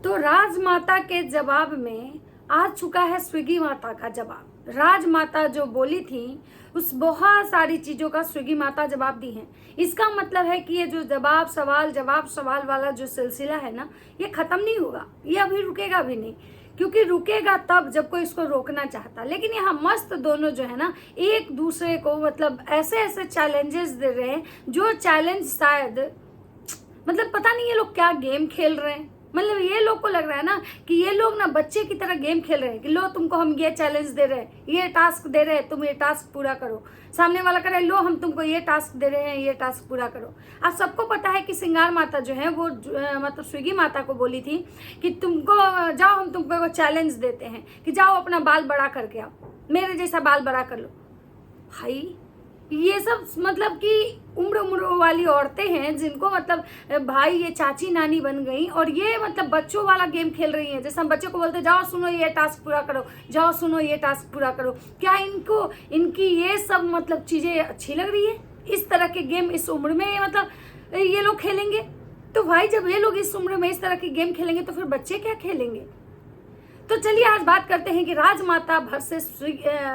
तो राजमाता के जवाब में आ चुका है स्विगी माता का जवाब। राजमाता जो बोली थी उस बहुत सारी चीजों का स्विगी माता जवाब दी है। इसका मतलब है कि ये जो जवाब सवाल वाला जो सिलसिला है ना, ये खत्म नहीं होगा, ये अभी रुकेगा भी नहीं। क्योंकि रुकेगा तब जब कोई इसको रोकना चाहता। लेकिन यहाँ मस्त दोनों जो है ना, एक दूसरे को मतलब ऐसे ऐसे चैलेंजेस दे रहे हैं, जो चैलेंज शायद मतलब पता नहीं ये लोग क्या गेम खेल रहे हैं। मतलब ये लोग को लग रहा है ना कि ये लोग ना बच्चे की तरह गेम खेल रहे हैं कि लो तुमको हम ये चैलेंज दे रहे हैं, ये टास्क दे रहे हैं, तुम ये टास्क पूरा करो। सामने वाला कह रहा है लो हम तुमको ये टास्क दे रहे हैं, ये टास्क पूरा करो। अब सबको पता है कि सिंगार माता जो है वो मतलब स्विगी माता को बोली थी कि तुमको जाओ हम तुमको वो चैलेंज देते हैं कि जाओ अपना बाल बड़ा करके आओ, मेरे जैसा बाल बड़ा कर लो। भाई ये सब मतलब कि उम्र उम्र वाली औरतें हैं जिनको मतलब भाई ये चाची नानी बन गई और ये मतलब बच्चों वाला गेम खेल रही हैं। जैसे हम बच्चों को बोलते जाओ सुनो ये टास्क पूरा करो, जाओ सुनो ये टास्क पूरा करो। क्या इनको इनकी ये सब मतलब चीजें अच्छी लग रही है? इस तरह के गेम इस उम्र में मतलब ये लोग खेलेंगे? तो भाई जब ये लोग इस उम्र में इस तरह के गेम खेलेंगे तो फिर बच्चे क्या खेलेंगे? तो चलिए आज बात करते हैं कि राजमाता वर्सेस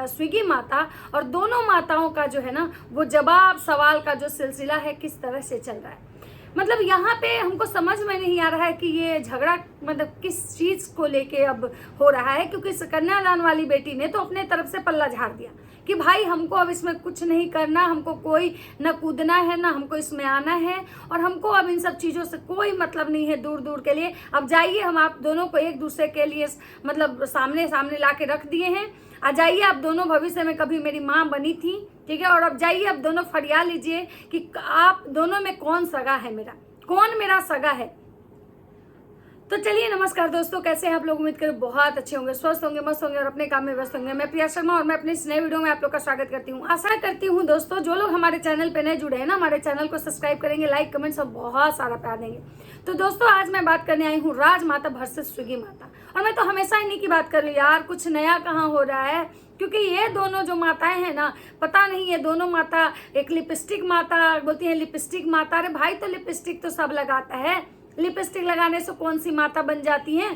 स्विगी माता और दोनों माताओं का जो है ना वो जवाब सवाल का जो सिलसिला है किस तरह से चल रहा है। मतलब यहाँ पे हमको समझ में नहीं आ रहा है कि ये झगड़ा मतलब किस चीज को लेके अब हो रहा है। क्योंकि कन्यादान वाली बेटी ने तो अपने तरफ से पल्ला झाड़ दिया कि भाई हमको अब इसमें कुछ नहीं करना, हमको कोई न कूदना है ना हमको इसमें आना है और हमको अब इन सब चीज़ों से कोई मतलब नहीं है दूर दूर के लिए। अब जाइए, हम आप दोनों को एक दूसरे के लिए मतलब सामने सामने ला के रख दिए हैं। आ जाइए, आप दोनों भविष्य में कभी मेरी माँ बनी थी, ठीक है। और अब जाइए, अब दोनों फरिया लीजिए कि आप दोनों में कौन सगा है मेरा, कौन मेरा सगा है। तो चलिए नमस्कार दोस्तों, कैसे हैं आप लोग? उम्मीद करें बहुत अच्छे होंगे, स्वस्थ होंगे, मस्त होंगे और अपने काम में व्यस्त होंगे। मैं प्रिया शर्मा और मैं अपने इस नए वीडियो में आप लोग का स्वागत करती हूँ। आशा करती हूँ दोस्तों जो लोग हमारे चैनल पे नए जुड़े हैं ना, हमारे चैनल को सब्सक्राइब करेंगे, लाइक कमेंट्स और बहुत सारा प्यार देंगे। तो दोस्तों आज मैं बात करने आई हूँ राजमाता वर्सेस स्विगी माता। और मैं तो हमेशा इन्हीं की बात कर रही हूँ यार, कुछ नया कहाँ हो रहा है। क्योंकि ये दोनों जो माताएं हैं ना, पता नहीं ये दोनों माता, एक लिपस्टिक माता बोलती है लिपस्टिक माता। अरे भाई तो लिपस्टिक तो सब लगाता है, लिपस्टिक लगाने से कौन सी माता बन जाती है?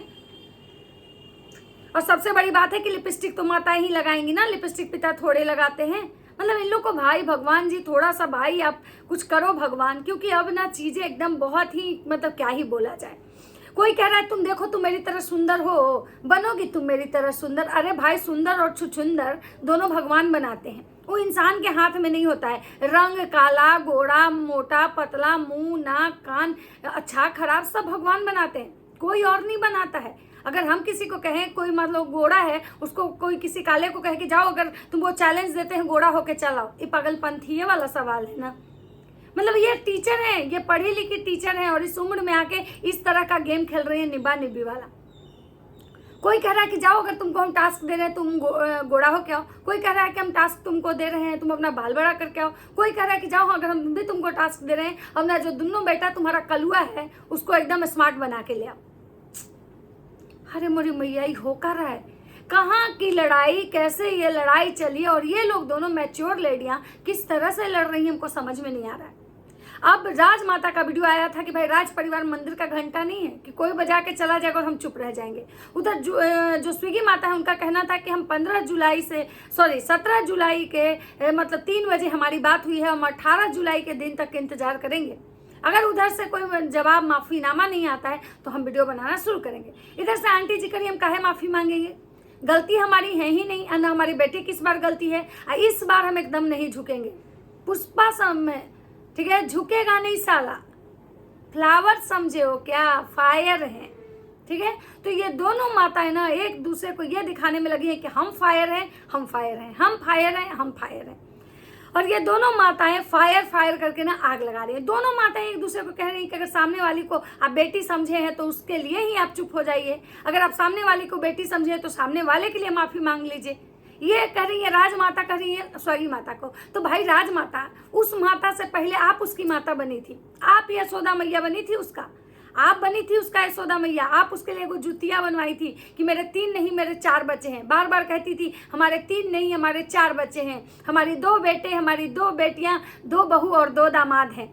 और सबसे बड़ी बात है कि लिपस्टिक तो माताएं ही लगाएंगी ना, लिपस्टिक पिता थोड़े लगाते हैं। मतलब इन लोग को भाई भगवान जी थोड़ा सा भाई आप कुछ करो भगवान। क्योंकि अब ना चीजें एकदम बहुत ही मतलब क्या ही बोला जाए। कोई कह रहा है तुम देखो तुम मेरी तरह सुंदर हो, बनोगी तुम मेरी तरह सुंदर। अरे भाई सुंदर और छुछुंदर दोनों भगवान बनाते हैं, वो इंसान के हाथ में नहीं होता है। रंग, काला, गोरा, मोटा, पतला, मुंह, नाक, कान, अच्छा खराब सब भगवान बनाते हैं, कोई और नहीं बनाता है। अगर हम किसी को कहें कोई मतलब गोरा है, उसको कोई किसी काले को कहे कि जाओ अगर तुम वो चैलेंज देते हैं गोरा होके चलाओ, ये पागलपंथी वाला सवाल है ना। मतलब ये टीचर है, ये पढ़ी लिखी टीचर है और इस उम्र में आके इस तरह का गेम खेल रही है निभा निभी वाला। कोई कह रहा है कि जाओ अगर तुमको हम टास्क दे रहे हैं तुम गोरा हो के आओ। कोई कह रहा है कि हम टास्क तुमको दे रहे हैं तुम अपना बाल बड़ा करके आओ। कोई कह रहा है कि जाओ अगर हम भी तुमको टास्क दे रहे हैं अपना जो दोनों बेटा तुम्हारा कलुआ है उसको एकदम स्मार्ट बना के ले आओ। अरे मोरी मैया ही हो कर रहा है, कहाँ की लड़ाई, कैसे ये लड़ाई चली और ये लोग दोनों मैच्योर लेडियां किस तरह से लड़ रही हैं हमको समझ में नहीं आ रहा है। अब राजमाता का वीडियो आया था कि भाई राज परिवार मंदिर का घंटा नहीं है कि कोई बजा के चला जाएगा और हम चुप रह जाएंगे। उधर जो स्विगी माता है उनका कहना था कि हम 17 जुलाई के मतलब 3 बजे हमारी बात हुई है, हम 18 जुलाई के दिन तक इंतजार करेंगे। अगर उधर से कोई जवाब माफीनामा नहीं आता है तो हम वीडियो बनाना शुरू करेंगे। इधर से आंटी जी करिए हम काहे माफी मांगेंगे, गलती हमारी है ही नहीं। न हमारी बेटी की इस बार गलती है, इस बार हम एकदम नहीं झुकेंगे। पुष्पा में ठीक है, झुकेगा नहीं साला, फ्लावर समझे हो क्या, फायर है, ठीक है। तो ये दोनों माताएं ना एक दूसरे को ये दिखाने में लगी है कि हम फायर हैं, हम फायर हैं, हम फायर हैं, हम फायर हैं। और ये दोनों माताएं फायर करके ना आग लगा रही है। दोनों माताएं एक दूसरे को कह रही हैं कि अगर सामने वाली को आप बेटी समझे हैं तो उसके लिए ही आप चुप हो जाइए, अगर आप सामने वाली को बेटी समझे हैं तो सामने वाले के लिए माफी मांग लीजिए। ये कह रही है राजमाता, कह रही है स्विगी माता को। तो भाई राजमाता उस माता से पहले आप उसकी माता बनी थी, आप यशोदा मैया बनी थी उसका, आप बनी थी उसका यशोदा मैया। आप उसके लिए वो जुतियां बनवाई थी कि मेरे 3 नहीं मेरे 4 बच्चे हैं। बार बार कहती थी हमारे 3 नहीं हमारे 4 बच्चे हैं, हमारी 2 बेटे, हमारी 2 बेटियां, 2 बहू और 2 दामाद हैं।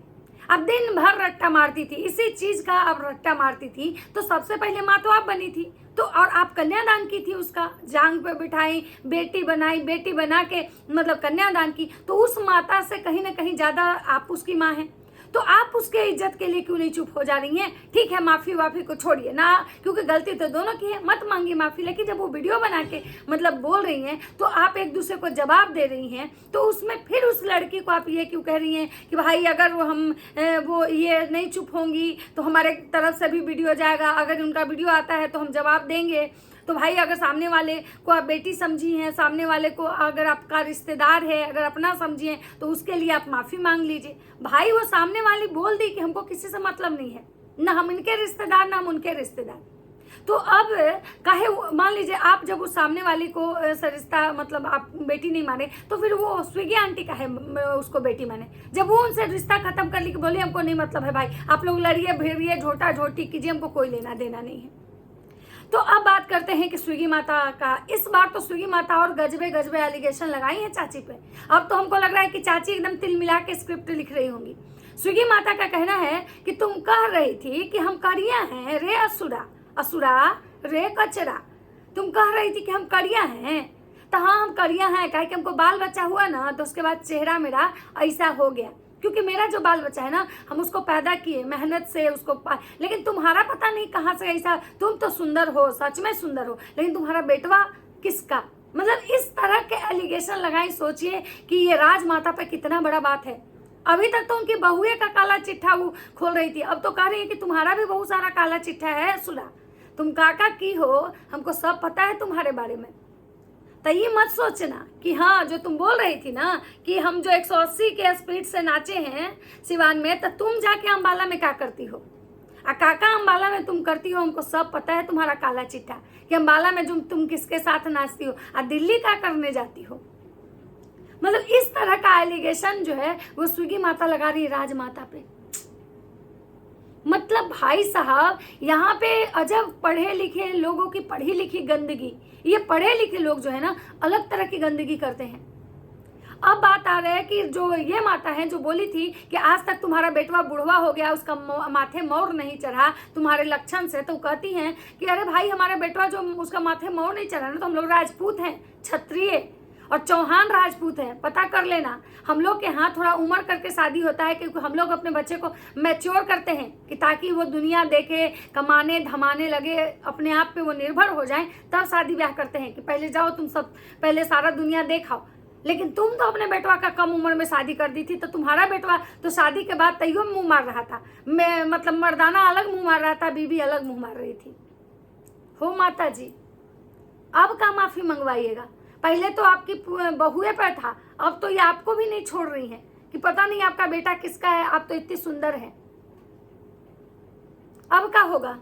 अब दिन भर रट्टा मारती थी, इसी चीज का अब रट्टा मारती थी। तो सबसे पहले माँ तो आप बनी थी, तो और आप कन्यादान की थी, उसका जांग पे बिठाई, बेटी बनाई, बेटी बना के मतलब कन्यादान की। तो उस माता से कहीं ना कहीं ज्यादा आप उसकी माँ हैं। तो आप उसके इज्जत के लिए क्यों नहीं चुप हो जा रही हैं? ठीक है, माफी वाफी को छोड़िए ना, क्योंकि गलती तो दोनों की है, मत मांगिए माफी। लेकिन जब वो वीडियो बना के मतलब बोल रही हैं, तो आप एक दूसरे को जवाब दे रही हैं, तो उसमें फिर उस लड़की को आप ये क्यों कह रही हैं कि भाई अगर वो ये नहीं चुप होंगी तो हमारे तरफ से भी वीडियो जाएगा, अगर उनका वीडियो आता है तो हम जवाब देंगे। तो भाई अगर सामने वाले को आप बेटी समझी हैं, सामने वाले को अगर आपका रिश्तेदार है, अगर अपना समझी हैं, तो उसके लिए आप माफ़ी मांग लीजिए। भाई वो सामने वाली बोल दी कि हमको किसी से मतलब नहीं है, ना हम इनके रिश्तेदार ना हम उनके रिश्तेदार। तो अब काहे मान लीजिए आप जब उस सामने वाली को रिश्ता मतलब आप बेटी नहीं माने, तो फिर वो स्विगी आंटी का है उसको बेटी माने। जब वो उनसे रिश्ता खत्म कर ली कि बोले हमको नहीं मतलब है भाई, आप लोग लड़िए भिड़िए झोटा झोटी कीजिए, हमको कोई लेना देना नहीं है। तो अब बात करते हैं कि स्विगी माता का। इस बार तो स्विगी माता और गजबे गजबे एलिगेशन लगाई हैं चाची पे। अब तो हमको लग रहा है कि चाची एकदम तिल मिला के स्क्रिप्ट लिख रही होंगी। स्विगी माता का कहना है कि तुम कह रही थी कि हम करिया हैं रे असुरा, असुरा रे कचरा। तुम कह रही थी कि हम करिया हैं, तो हाँ हम करिया हैं, काहे कि हमको बाल बच्चा हुआ ना, तो उसके बाद चेहरा मेरा ऐसा हो गया। क्योंकि मेरा जो बाल बच्चा है ना, हम उसको पैदा किए मेहनत से उसको लेकिन तुम्हारा पता नहीं कहाँ से ऐसा। तुम तो सुंदर हो, सच में सुंदर हो, लेकिन तुम्हारा बेटवा किसका? मतलब इस तरह के एलिगेशन लगाई। सोचिए कि ये राजमाता पे कितना बड़ा बात है। अभी तक तो उनकी बहुए का काला चिट्ठा वो खोल रही थी, अब तो कह रही है कि तुम्हारा भी बहुत सारा काला चिट्ठा है सुना। तुम काका की हो, हमको सब पता है तुम्हारे बारे में। तो ये मत सोचना कि हाँ जो तुम बोल रही थी ना कि हम जो 180 के स्पीड से नाचे हैं सिवान में, तो तुम जाके अम्बाला में क्या करती हो? काका अम्बाला में तुम करती हो, हमको सब पता है तुम्हारा काला चिट्ठा कि अम्बाला में तुम किसके साथ नाचती हो और दिल्ली क्या करने जाती हो। मतलब इस तरह का एलिगेशन जो है वो स्विगी माता लगा रही है राजमाता पे। मतलब भाई साहब यहाँ पे अजब पढ़े लिखे लोगों की पढ़ी लिखी गंदगी। ये पढ़े लिखे लोग जो है ना अलग तरह की गंदगी करते हैं। अब बात आ रहा है कि जो ये माता है जो बोली थी कि आज तक तुम्हारा बेटवा बुढ़वा हो गया, उसका माथे मोर नहीं चढ़ा तुम्हारे लक्षण से, तो कहती हैं कि अरे भाई हमारा बेटवा जो उसका माथे मोर नहीं चढ़ा ना, तो हम लोग राजपूत हैं, क्षत्रिय और चौहान राजपूत है, पता कर लेना। हम लोग के यहाँ थोड़ा उम्र करके शादी होता है, क्योंकि हम लोग अपने बच्चे को मैच्योर करते हैं कि ताकि वो दुनिया देखे, कमाने धमाने लगे, अपने आप पे वो निर्भर हो जाए, तब शादी ब्याह करते हैं कि पहले जाओ तुम सब पहले सारा दुनिया देखाओ। लेकिन तुम तो अपने बेटवा का कम उम्र में शादी कर दी थी, तो तुम्हारा बेटवा तो शादी के बाद तैयो मुंह मार रहा था। मैं मतलब मर्दाना अलग मुंह मार रहा था, बीबी अलग मुंह मार रही थी। हो माता जी, अब का माफी मंगवाइएगा। पहले तो आपकी बहुए पर था, अब तो ये आपको भी नहीं छोड़ रही है कि पता नहीं आपका बेटा किसका है, आप तो इतनी सुंदर है। अब क्या होगा?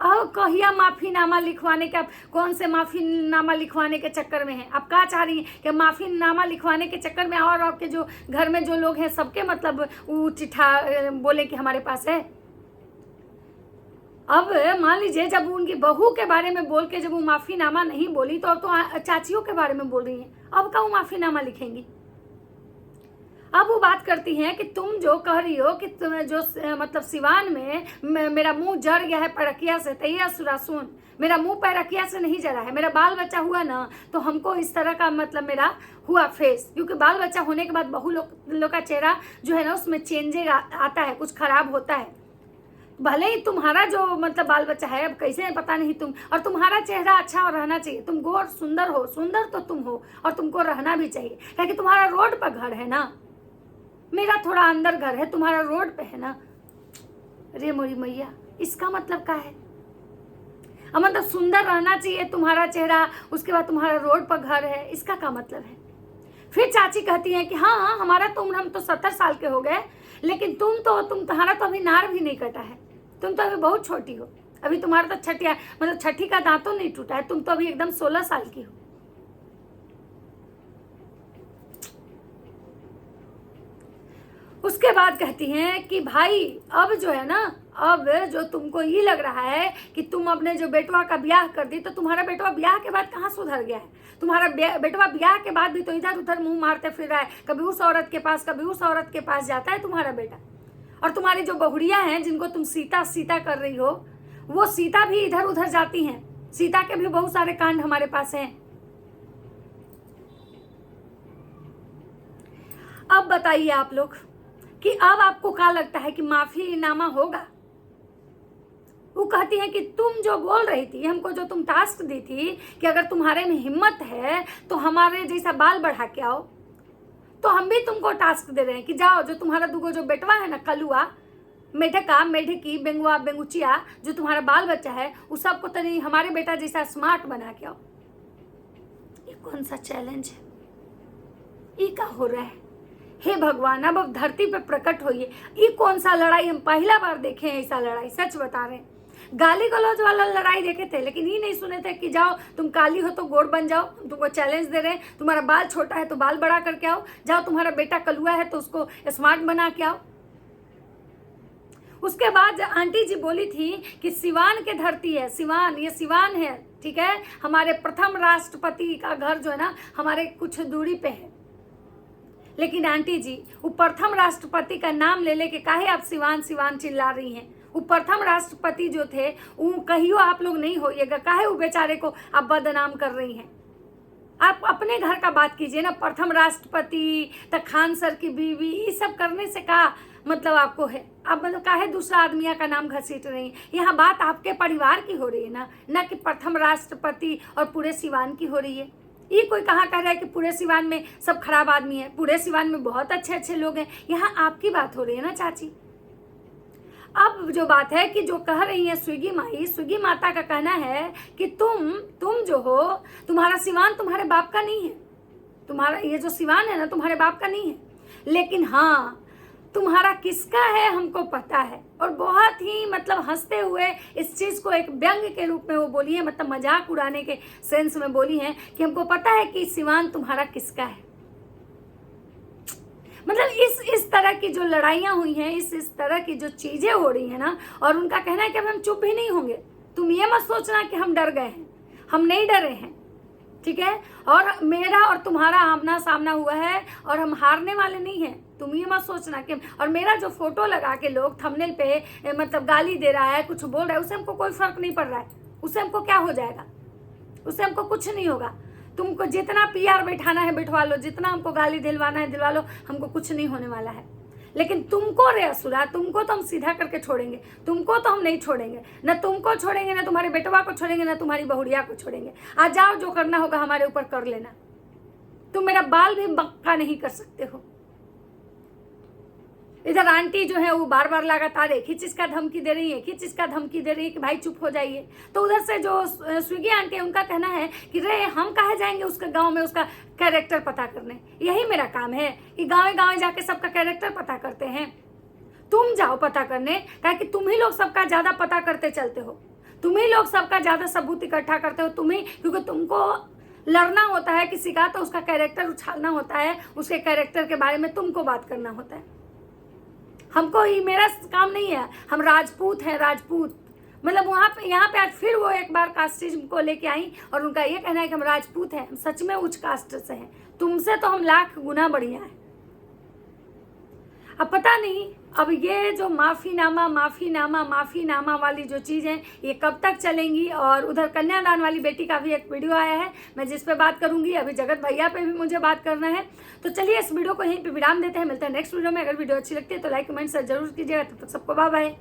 अब कहिया माफीनामा लिखवाने के, आप कौन से माफीनामा लिखवाने के चक्कर में है? आप क्या चाह रही हैं कि माफीनामा लिखवाने के चक्कर में और आपके जो घर में जो लोग हैं सबके मतलब वो चिट्ठा बोले कि हमारे पास है? अब मान लीजिए जब उनकी बहू के बारे में बोल के जब वो माफीनामा नहीं बोली, तो अब तो चाचियों के बारे में बोल रही हैं, अब का वो माफीनामा लिखेंगी? अब वो बात करती हैं कि तुम जो कह रही हो कि तुम जो मतलब सिवान में मेरा मुंह जड़ गया है पैरकिया से, तैया सुरा सुन, मेरा मुंह पैरकिया से नहीं जड़ा है, मेरा बाल बच्चा हुआ ना तो हमको इस तरह का मतलब मेरा हुआ फेस, क्योंकि बाल बच्चा होने के बाद बहु लोग का चेहरा जो है ना उसमें चेंजेज आता है, कुछ खराब होता है। भले ही तुम्हारा जो मतलब बाल बच्चा है, अब कैसे है पता नहीं तुम, और तुम्हारा चेहरा अच्छा और रहना चाहिए, तुम गोर सुंदर हो, सुंदर तो तुम हो और तुमको रहना भी चाहिए, क्योंकि तुम्हारा रोड पर घर है ना, मेरा थोड़ा अंदर घर है, तुम्हारा रोड पे है ना। अरे मोरी मैया, इसका मतलब क्या है? अब मतलब सुंदर रहना चाहिए तुम्हारा चेहरा, उसके बाद तुम्हारा रोड पर घर है, इसका क्या मतलब है? फिर चाची कहती हैं कि हाँ हमारा तो उम्र, हम तो 70 साल के हो गए, लेकिन तुम्हारा तो अभी नार भी नहीं कटा है, तुम तो अभी बहुत छोटी हो, अभी तुम्हारा तो छठी का दांतों नहीं टूटा है, तुम तो अभी एकदम 16 साल की हो। उसके बाद कहती हैं कि भाई अब जो है ना, अब जो तुमको ये लग रहा है कि तुम अपने जो बेटवा का ब्याह कर दी, तो तुम्हारा बेटवा ब्याह के बाद कहाँ सुधर गया है? तुम्हारा बेटवा ब्याह के बाद भी तो इधर उधर मुंह मारते फिर रहा है, कभी उस औरत के पास कभी उस औरत के पास जाता है तुम्हारा बेटा। और तुम्हारी जो बहुड़िया हैं जिनको तुम सीता सीता कर रही हो, वो सीता भी इधर उधर जाती हैं। सीता के भी बहुत सारे कांड हमारे पास हैं। अब बताइए आप लोग कि अब आपको क्या लगता है कि माफीनामा होगा? वो कहती है कि तुम जो बोल रही थी, हमको जो तुम टास्क दी थी कि अगर तुम्हारे में हिम्मत है तो हमारे जैसा बाल बढ़ा के आओ, तो हम भी तुमको टास्क दे रहे हैं कि जाओ, जो तुम्हारा दुगो जो बेटवा है ना, कलुआ, मेढका, मेढकी, बेंगुआ, बेंगुचिया, जो तुम्हारा बाल बच्चा है, उस सबको तनी हमारे बेटा जैसा स्मार्ट बना के आओ। ये कौन सा चैलेंज है? ये क्या हो रहा है? हे भगवान, अब धरती पे प्रकट होइए। ये कौन सा लड़ाई? हम पहला बार देखे हैं ऐसा लड़ाई, सच बता रहे हैं। गाली गलौज वाला लड़ाई देखे थे, लेकिन ये नहीं सुने थे कि जाओ तुम काली हो तो गोड़ बन जाओ। हम तुमको चैलेंज दे रहे हैं, तुम्हारा बाल छोटा है तो बाल बड़ा करके आओ, जाओ तुम्हारा बेटा कलुआ है तो उसको स्मार्ट बना के आओ। उसके बाद आंटी जी बोली थी कि सिवान के धरती है, सिवान, ये सिवान है, ठीक है, हमारे प्रथम राष्ट्रपति का घर जो है ना हमारे कुछ दूरी पे है। लेकिन आंटी जी, वो प्रथम राष्ट्रपति का नाम ले लेके काहे आप सिवान सिवान चिल्ला रही हैं? वो प्रथम राष्ट्रपति जो थे वो कहियो आप लोग नहीं होइएगा, काहे वो बेचारे को आप बदनाम कर रही हैं? आप अपने घर का बात कीजिए ना। प्रथम राष्ट्रपति तक खान सर की बीवी, ये सब करने से का मतलब आपको है? आप मतलब काहे दूसरा आदमिया का नाम घसीट रही हैं? यहाँ बात आपके परिवार की हो रही है ना कि प्रथम राष्ट्रपति और पूरे सिवान की हो रही है। ये कोई कहाँ कह रहा है कि पूरे सिवान में सब खराब आदमी है? पूरे सिवान में बहुत अच्छे अच्छे लोग हैं। यहाँ आपकी बात हो रही है ना चाची। अब जो बात है कि जो कह रही है स्विगी माई, स्विगी माता का कहना है कि तुम जो हो, तुम्हारा सिवान तुम्हारे बाप का नहीं है। तुम्हारा ये जो सिवान है ना तुम्हारे बाप का नहीं है, लेकिन हाँ तुम्हारा किसका है हमको पता है। और बहुत ही मतलब हंसते हुए इस चीज को एक व्यंग के रूप में वो बोली है, मतलब मजाक उड़ाने के सेंस में बोली है कि हमको पता है कि सिवान तुम्हारा किसका है। मतलब इस तरह की जो लड़ाइयाँ हुई हैं, इस तरह की जो चीजें हो रही हैं ना, और उनका कहना है कि अब हम चुप भी नहीं होंगे। तुम ये मत सोचना कि हम डर गए हैं, हम नहीं डरे हैं, ठीक है। और मेरा और तुम्हारा आमना सामना हुआ है और हम हारने वाले नहीं हैं। तुम ये मत सोचना कि, और मेरा जो फोटो लगा के लोग थंबनेल पे मतलब गाली दे रहा है, कुछ बोल रहा है, उससे हमको कोई फर्क नहीं पड़ रहा है। उससे हमको क्या हो जाएगा? उससे हमको कुछ नहीं होगा। तुमको जितना पीआर बैठाना है बैठवा लो, जितना हमको गाली दिलवाना है दिलवा लो, हमको कुछ नहीं होने वाला है। लेकिन तुमको रे असुरा, तुमको तो हम सीधा करके छोड़ेंगे, तुमको तो हम नहीं छोड़ेंगे। न तुमको छोड़ेंगे, न तुम्हारे बेटवा को छोड़ेंगे, न तुम्हारी बहुड़िया को छोड़ेंगे। आ जाओ, जो करना होगा हमारे ऊपर कर लेना। तुम मेरा बाल भी बक्का नहीं कर सकते हो। इधर आंटी जो है वो बार बार लगातार एक ही चीज का धमकी दे रही है, एक ही चीज का धमकी दे रही है कि भाई चुप हो जाइए। तो उधर से जो स्विगी आंटी है उनका कहना है कि रे हम कहाँ जाएंगे उसके गांव में उसका कैरेक्टर पता करने। यही मेरा काम है कि गाँव गाँव जाके सबका कैरेक्टर पता करते हैं। तुम जाओ पता करने, क्या कि तुम ही लोग सबका ज्यादा पता करते चलते हो, तुम ही लोग सबका ज्यादा सबूत इकट्ठा करते हो, तुम ही, क्योंकि तुमको लड़ना होता है किसी का तो उसका कैरेक्टर उछालना होता है, उसके कैरेक्टर के बारे में तुमको बात करना होता है। हमको ही मेरा काम नहीं है। हम राजपूत हैं, राजपूत मतलब वहाँ पे यहाँ पे आज फिर वो एक बार कास्टिज्म को लेके आई और उनका ये कहना है कि हम राजपूत हैं, हम सच में उच्च कास्ट से हैं, तुमसे तो हम लाख गुना बढ़िया हैं। अब पता नहीं अब ये जो माफीनामा वाली जो चीज़ है ये कब तक चलेंगी। और उधर कन्यादान वाली बेटी का भी एक वीडियो आया है, मैं जिस पे बात करूंगी। अभी जगत भैया पे भी मुझे बात करना है। तो चलिए इस वीडियो को यहीं पे विराम देते हैं, मिलते हैं नेक्स्ट वीडियो में। अगर वीडियो अच्छी लगती है तो लाइक कमेंट शेयर जरूर कीजिएगा। तब तक सबको बाय बाय।